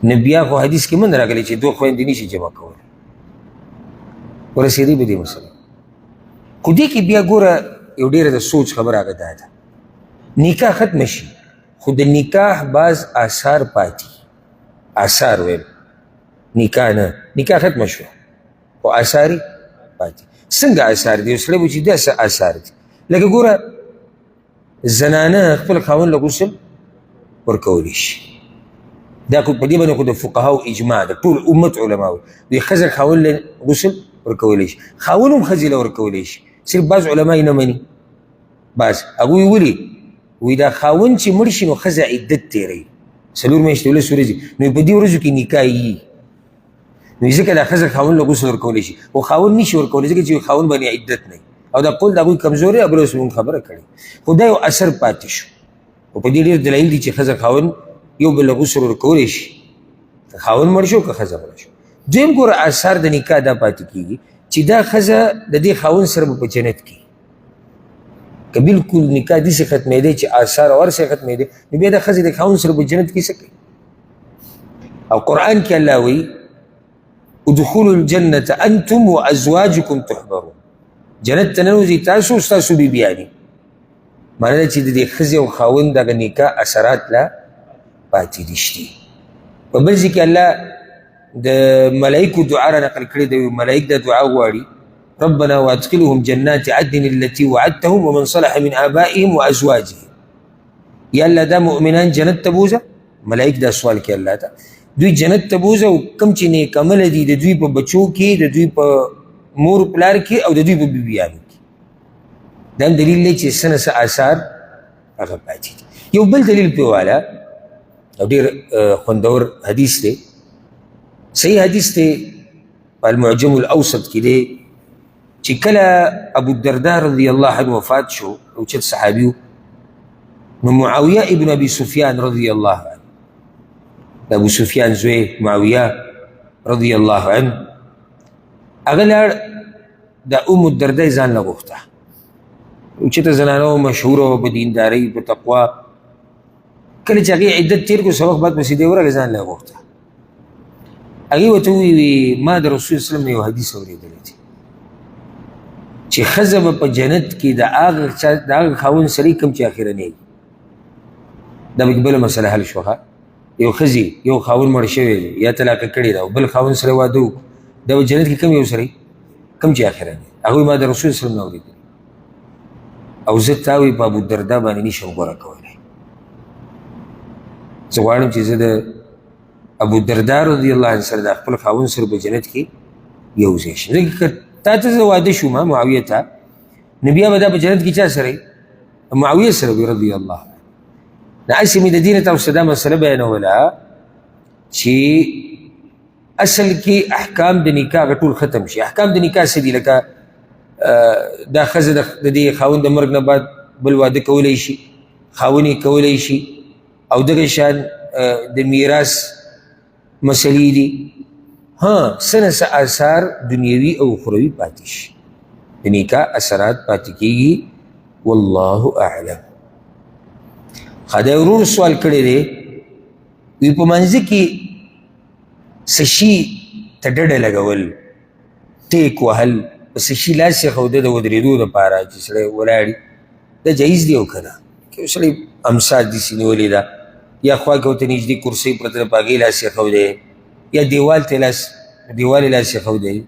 نو بیا خو حدیث کې من راغلی چې 2 خویندې نه شي جمع کولی. ورسېدی به دې مسله. خو دې کې بیا ګوره یو ډېره د سوچ خبره هغه دا ده، نکاح ختمه شي خو د نکاح بعض آثار پاتې. آثار ویل نکاح نه، نکاح ختمه شوه خو آثار یې پاتې. څنګه آثار دي؟ یو سړی به چې داسې آثار دي لکه ګوره زنانه خپل خاوند له غسل ورکولی شي. دا خو په دې باندې خو د فقهاو اجماع ده، ټول امت علما وایي ښځه خاوند له غسل ورکولی شي، خاوند هم ښځې له ورکولی شي، صرف بعض علما یې نه مني. بعض هغوی ولي وایي دا خاوند چې مړ شي نو ښځه عدت تېروي 4 میاشتې 11 ورځې، نو په دې ورځو کې نکاح یي، نو ځکه دا ښځه خاوند له غسل ورکولی شي، خو خاوند نشي ورکولی ځکه چې خاوند باندې عدت نه وي، او دا قول د هغوی کمزوري او بل اوس مونږ خبره کړې، خو دا یو اثر پاتې شو. او په دې ډېر دلایل دي چې ښځه خاوند یو بل له غسل ورکولی شي، که خاوند مړ شو که ښځه مړه شو. دویم ګوره اثار د نکاح دا پاتې کېږي چې دا ښځه د دې خاوند سره به په جنت کې، که بلکل نکاح داسې ختمېدی چې آثار او هر څه یې ختمېدی، نو بیا دا ښځه د خاوند سره په جنت کې څه کوي؟ او قرآن کې الله وایي ادخلوا الجنة انتم وازواجكم تحبرون، جنت ته ننوځئ تاسو ستاسو بیبیانې. معنی ده چې د دې ښځې او خاوند دغه نکاح اثرات لا پاتې دي شتي. په بل ځای کې الله د ملایکو دعا را نقل کړې ده، ملایک دا دعا غواړي ربنا وادخلهم جنات عدن التي وعدتهم ومن صلح من آبائهم وازواجهم. یا الله دا مؤمنان جنت ته بوځه، ملایک دا سوال کوي الله ته، دوی جنت ته بوځه او کوم چې نیک عمله دي د دوی په بچو کې، د دوی په مور پلار کې او د دوی په بیبیانو کې. دا هم دلیل دی چې څه نه څه آثار هغه پاتې دي. یو بل دلیل پرې واله او ډېر خوندور حدیث دی، صحیح حدیث دی، په المعجم الاوسط کې دی، چې کله ابو الدرداء رضی الله عنه وفات شو، اوچت صحابي و، نو معاویه ابن ابي سفیان رضی الله عنه، د ابو سفیان زوی معاویه رضی الله عنه، هغه لاړ د ام الدرداء ځان له غوښته، اوچته زنانه وه، مشهوره وه په دیندارۍ په تقوا. کله چې هغې عدت تېر کړو څه وخت بعد پسې دې ورغې ځان له یې غوښته. هغې ورته وویلې ما د رسول وسلم نه یو حدیث اورېدلی دی چې ښځه به په جنت کې د هغه خاوند سړی کوم چې اخرنی وي. دا پکې بله مسله حل شوه. یو ښځې یو خاوند مړ شوی دی یا طلاقه کړې ده او بل خاوند سره واده وکړو، دا به جنت کې کوم یو سړی کوم چې اخرنی. هغوی ما د رسول وسلم نه اورېدلی او زه تا وایي په ابوالدرداء باندې نشم غوره کولی. زه غواړم چې زه د ابوالدرداء رضی الله عنه سره د خپل خاوند سره په جنت کې یو ځای شم. ځکه که تا ته زه واده شوم معاویه ته، نو بیا به دا په جنت کې چا سره معاویه سره وي رضی الله عنه. هسې مې د دې نه تاسو ته دا مسله بیانوله چې اصل کې احکام د نکاح هغه ټول ختم شي. احکام د نکاح څه دي؟ لکه دا ښځه د دې خاوند د مرګ نه بعد بل واده کولی شي، خاوند یې کولی شي، او دغه شان د میراث مسلې دي. ها څه نه څه آثار دنیوي او اخروي پاتې شي، د نکاح اثرات پاتې کېږي. والله اعلم. دا ورور سوال کړی دی، وی په منځ کې څه شي ته ډډه لګول، ټیک وهل، په څه شي لاس یې ښوده د ودرېدو دپاره چې سړی ولاړي، دا جایز دی او که نه؟ که یو سړی امسا داسې نیولې ده یا خوا کې ورته نږدې کرسۍ پرته ده په هغې لاس یې ښودی یا دیوال ته لاس یې ښودی،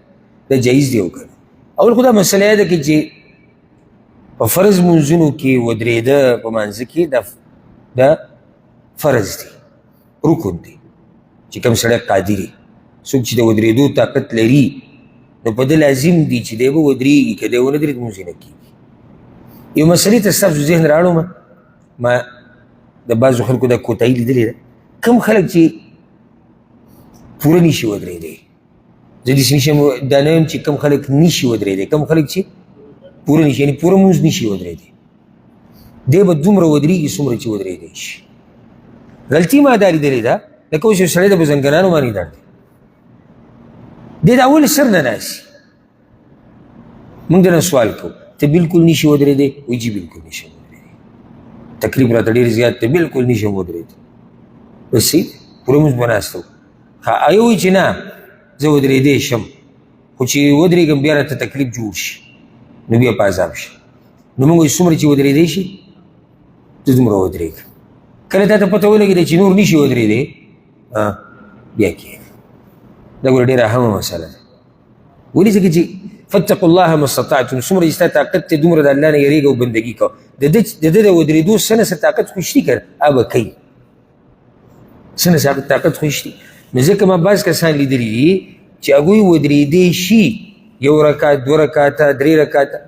دا جایز دی او که نه؟ اول خو دا مسله یاده کړي چې په فرض منځونو کې ودرېده په منځه کې دا فرض دی. رکن دی چې کوم سړی قادر وي څوک چې د ودرېدو طاقت لري نو په ده لازم دي چې دی به ودرېږي که دی ونه درېد لمونځ یې نه کېږي یو مسلې ته ستاسو ذهن راوړم ما د بعضو خلکو دا کوتاهي لیدلې ده کوم خلک چې پوره نشي ودرېدی زه داسې نشم دا نه یم چې کوم خلک نشي ودرېدی کوم خلک چې پوره نشي یعنې پوره مونځ نشي ودرېدی دی به دومره ودرېږي څومره چې ودرېدی شي غلطي ما دا لیدلې ده لکه اوس یو سړی د بزنګانانو باندې درد دی دی د اول سر نه ناسي موږ د نه سوال کوو ته بلکل نشي ودرېدی وایي جي بلکل نشم ودرېدی تکلیف راته ډېر زیات دی بلکل نشم ودرېدی بس صحیح دی پوره مونځ به ناسته وو هغه وایي چې نه زه ودرېدی شم خو چې ودرېږم بیا راته تکلیف جوړ شي نو بیا په عذاب شي نو موږ وایو څومره چې ودرېدی شي ته دومره ودرېږه کله تا ته پته ولګېده چې نور نشي ودرېدی بیا کښېنه دا ګوره ډېره اهمه مسله ده ولې ځکه چې فاتقوا الله ما استطعتم څومره چې ستا طاقت دی دومره د الله نه یېرېږه او بندګي کوه د ده د ودرېدو څه نه څه طاقت خو شتي که هغه به کوي څه نه څه طاقت خو شتي نو ځکه ما بعض کسان لیدلي دي چې هغوی ودرېدی شي یو رکات دوه رکاته درې رکاته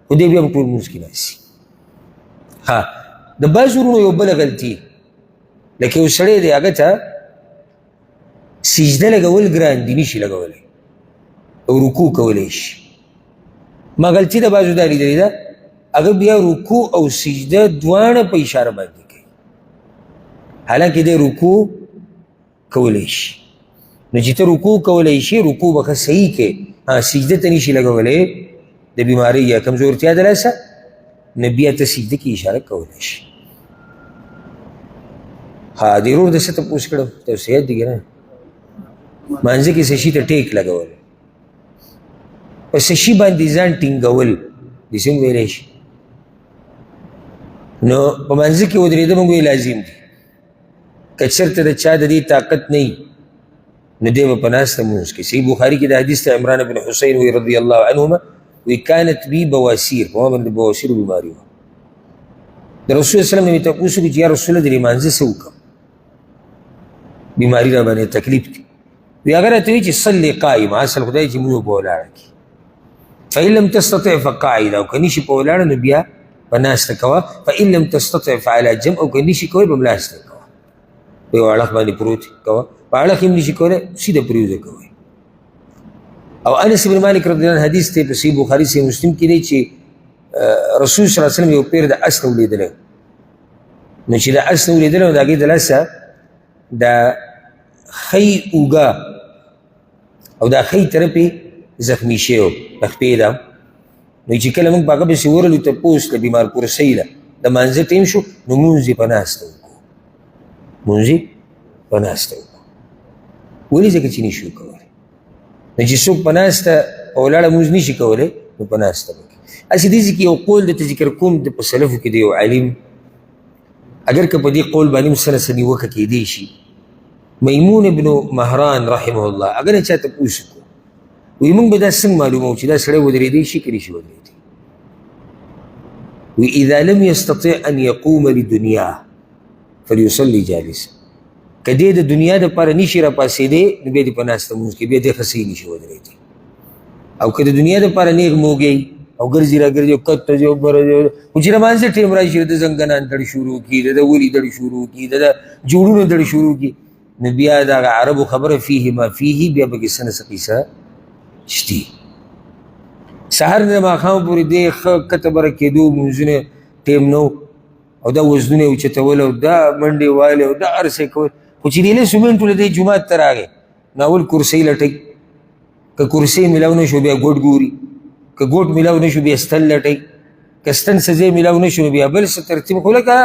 خو دی بیا هم ټول لمونځ کې ناست ها د بعض ورونو یو بله غلطي لکه یو سړی دی هغه ته سجده لګول ګران دي نشي لګولی او رکوع کولی شي ما غلطي د بعضو دا لیدلې ده هغه بیا رکوع او سجده دواړه په اشاره باندې کوي حالانکې دی رکوع کولی شي نو چې ته رکوع کولی شي رکوع به ښه صحیح کې سجده ته نشي لګولی د بیمارۍ یا کمزورتیا د لاسه نو بیا ته سجده کې اشاره کولی شي ها د ورور د څه تپوس کړم توصیت دي که نه مانځه کې څه شي ته ټیک لګول په څه شي باندې ځان ټینګول داسې هم ویلی شي نو په مانځه کې ودرېده موږ وایي لازم دي که چېرته د چا د دې طاقت نه وي نو دی به په ناسته لمونځ کوي صحیح بخاري کې د حدیث ته عمران بن حسین وی رضی الله عنهما وی کانت بي بواسیر په ما باندې بواسیر بیماري وه د رسول وسلم نه مې تپوس وکړو چې یا رسول الله د لمانځه څه وکړم بیماري را باندې تکلیف دی وی هغه راته وایي چې صلي قائما اصل خدای چې مونږ په ولاړه کړي فإن لم تستطع فقاعدا او که نشي په ولاړه نو بیا په ناسته کوه فإن لم تستطع فعلى جنب او که نشي کوی په ملاسته کوه په یو اړخ باندې پروت کوه په اړخ هم نشي کولی سیده پرېوځه کوئ او انس بن مالک رضی الله عنه حدیث دی په صحیح بخاري صحیح مسلم کې دی چې رسول صلی الله علیه وسلم یو پیر د اس نه ولیدلی نو چې د اس نه ولیدلی نو د هغې د لاسه د خی اوږه او دا خی طرف یې زخمي شوی و د خپې ده نو چې کله موږ په هغه پسې ورغلو تپوس له بیمار پرسۍ له د مانځه ټیم شو نو مونځ یې په ناسته وکړو مونځ یې په ناسته وکړو ولې ځکه چې نشو کولی نو چې څوک په ناسته په ولاړه مونځ نشي کولی نو په ناسته وکړي هسې دې کې یو قول درته ذکر کوم د په سلفو کې د یو عالم اگر که په دې قول باندې هم څه نه څه نیوکه کېدی شي میمون ابن مهران رحمه الله اگر نه چا تپوس وکړو وی موږ به دا څنګه معلوموو چې دا سړی ودرېدی شي که نشي ودرېدی وی اذا لم يستطع ان يقوم لدنیا فليصلي جالسا که دی د دنیا دپاره نشي راپاڅېدی نو بیا دې په ناسته لمونځ کې بیا دې ښه صحیح نشي ودرېدی او که د دنیا دپاره نیغ موږی او ګرځي را ګرځي او کته ځي او بره ځي خو چې لمانځه ټیم راشي د زنګنان دړ شروع کړي د ولي دړ شروع کړي د جوړونو دړ شروع کړي نو بیا دغه عربو خبره فيه ما فيه بیا پکې څه نه څه قیصه شتي سهار نه ماښام پورې دې ښه کته بره کېدو لمونځونه ټیم نه او دا وزنونه یې اوچتول او دا منډې وایلې او دا هر څه یې کول خو چې ډېلې سومنټ له دې جومات ته راغی نو اول کرسۍ لټوي که کرسۍ میلاو نه شو بیا ګوټ ګوري که ګوټ میلاو نه شو بیا ستن لټوي که ستن څه ځای میلاو نه شو نو بیا بل څه ترتیب خو لکه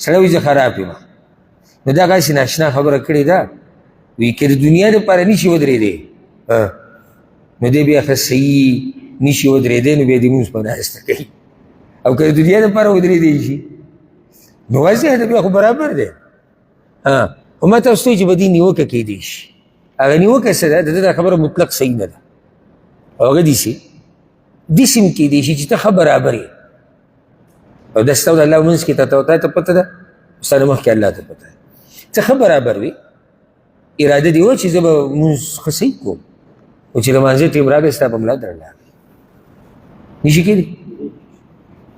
سړی وایي زه خراب یم نو دا هغسې ناشنا خبره کړې ده وایي که د دنیا دپاره نشي ودرېدی نو دی بیا ښه صحیح نشي ودرېدی نو بیا دې لمونځ په ناسته کوي او که د دنیا دپاره ودرېدی شي نو واضح ده بیا خو برابر دی خو ما تاسو ته وایي چې به دې نیوکه کېدی شي هغه نیوکه څه ده د ده دا خبره مطلق صحیح نه ده او هغه داسې هم کېدی شي چې ته ښه برابر یې او دا ستا او د الله منځ کې تا ته پته ده ستا نه مخکې الله ته پته ده څه برابر وي اراده دې وه چې زه به مونځ ښه صحیح کوم او چې لمانځه ټیم راغی ستا په ملا درلاړ نشي کېدی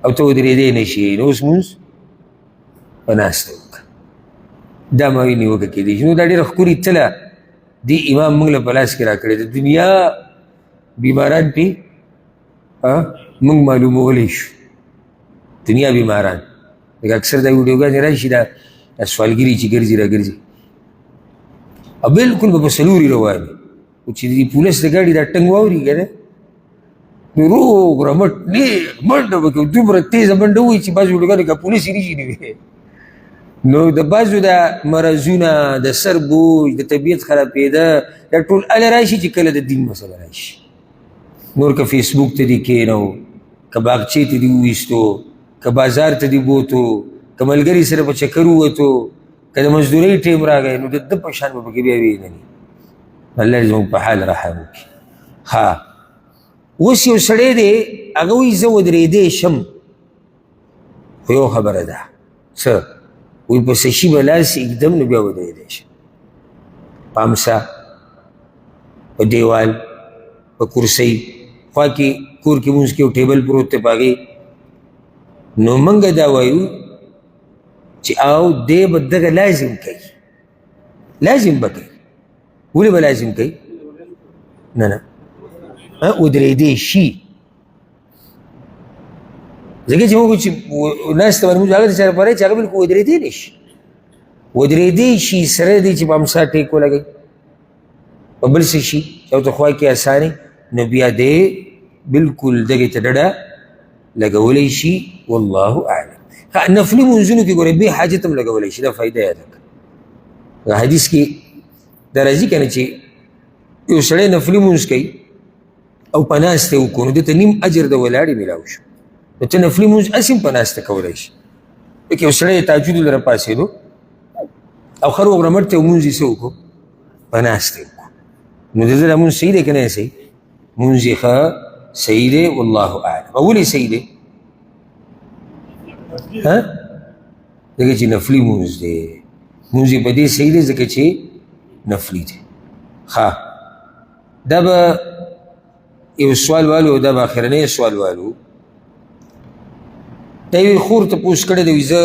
او ته ودرېدی نه شي نو اوس مونځ په ناسته وکړه دا ماوي نیوکه کېدی شي نو دا ډېره ښکلې تله دې امام موږ له په لاس کې راکړې د دنیا بیماران پې موږ معلومولی شو دنیا بیماران لکه اکثر دا ویډیوګانې راشي دا سوالګري چې ګرځي را ګرځي او بلکل به په سلوري روان وي او چې د پولیس د ګاډي دا ټنګ واوري که نه نو روغ رمټ نیغ منډه به کوي دومره تیزه منډه وایي چې بعض ویډیوګانې که پولیس یې نشي نیوی نو د بعضو دا مرضونه د سر بوج د طبیعت خرابېده دا ټول هله راشي چې کله د دین مسله راشي نور که فیسبوک ته دې کېنو که باغچې ته دې وویستو که بازار ته دې بوتو که ملګري سره په چکر ووتو که د مزدورۍ ټیم راغی نو د ده په شان به پکې بیا وینني الله دې زموږ په حال رحم وکړي ها اوس یو سړی دی هغه وایي زه ودرېدی شم خو یو خبره ده څه وایي په څه شي به لاس اږدم نو بیا ودرېدی شم په امسا په دیوال په کرسۍ خوا کې کور کې مونځ کې یو ټیبل پروت دی په هغې نو موږ دا وایو چې او دی به دغه لازم کوي لازم به کوي ولې به لازم کوي نه نه ودرېدی شي ځکه چې موږ چې ناسته باندې مونځ هغه د چا لپاره چې هغه بلکل ودرېدی نه شي ودرېدی شي سره دی چې په امسا ټیک ولګوي په بل څه شي چې ورته خوا کې اسانې نو بیا دی بلکل دغې ته ډډه لګولی شي والله اعلم نفلي منځونو کې ګوره بې حاجت هم لګولی شي دا فایده یاده کړه حدیث کې دا راځي که نه چې یو سړی نفلي منځ کوي او په ناسته وکړو نو دې ته نیم اجر د ولاړې میلاو شو نو ته نفلي منځ هسې هم په ناسته کولی شي لکه یو سړی تهجد لره پاڅېدو او خر وغرمټ ته مونځ یې څه وکړو په ناسته وکړو نو د ده دا مونځ صحیح دی که نه صحیح مونځ یې ښه صحیح دی والله اعلم او ولې صحیح دی ځکه چې نفلي مونځ دی مونځ یې په دې صحیح دی ځکه چې نفلي دی ښه دا به یو سوال والو دا به اخرنی سوال والو دا یوې خور تپوس کړی دی زه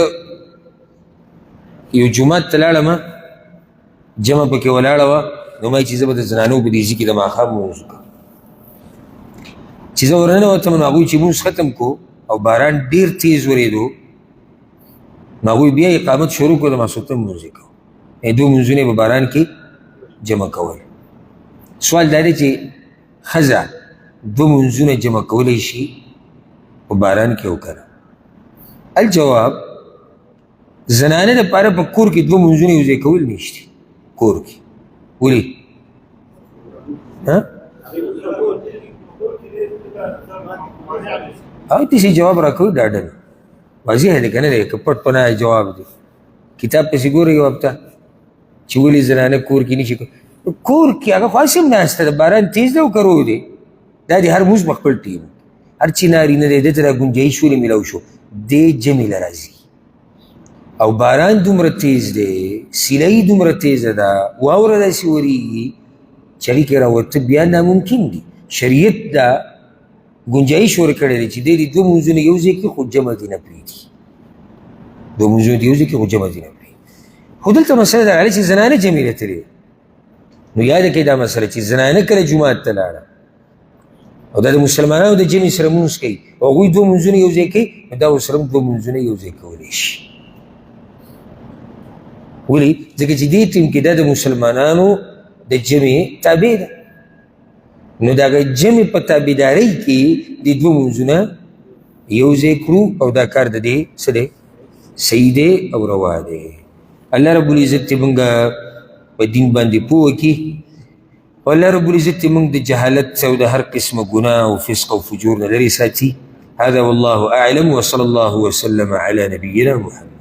یو جومات ته لاړم جمع پکې ولاړه وه نو ما چې زه به د زنانو په دې ځي کې د ماښام مونځ وکړم چې زه ورننوتم نو هغوی چې مونځ ختم کو او باران ډېر تیز ورېدو نو هغوی بیا اقامت شروع کړو د ماسخوتن مونځ یې کوو دوه مونځونه یې په باران کې جمع کول سوال دا دی چې ښځه دوه مونځونه جمع کولی شي په باران کې او که نه الجواب زنانه دپاره په کور کې دوه مونځونه یو ځای کول نشته کور کې ولې او تیسې جواب راکوي ډاډه نه واضح دی که نه دی که پټ پناه جواب دی کتاب پسې ګورئ جواب ته چې ولې زنانه کور کې نشي کور کې هغه خو هسې هم ناسته ده باران تیز دی او که روغ دی دا د هر مونځ په خپل ټیم هر چې نارینه دی ده ته را ګنجایش ولې میلاو شو دی جمع له راځي او باران دومره تیز دی سیلۍ دومره تیزه ده واوره داسې ورېږي چې هغې کې راوته بیا ناممکن دي شریعت دا گنجائش ورکړی دی چې دی دې دوه مونځونه یو ځای کړي خو جمع دې نه پرېږدي دوه مونځونه دې یو ځای کړي خو جمع دې نه پرېږدي خو دلته مسله دا راغلې چې زنانه جمع لتلې نو یاده کړئ دا مسله چې زنانه کله جومات ته لاړه او دا د مسلمانانو د جمع سره مونځ کوي او هغوی دوه مونځونه یو ځای کوي نو دا ورسره هم دوه مونځونه یو ځای کولی شي ولې ځکه چې دې ټیم کې دا د مسلمانانو د جمع تابع ده نو د هغه جمع په تابعدارۍ کې د دوه مونځونه یو ځای کړو او دا کار د دې څه دی صحیح دی او روا دی الله رب العزت دې موږ په دین باندې پوه کړي او الله رب العزت دې موږ د جهالت او د هر قسمه ګناه او فسق او فجور نه لرې ساتي هذا والله اعلم وصلى الله وسلم على نبينا محمد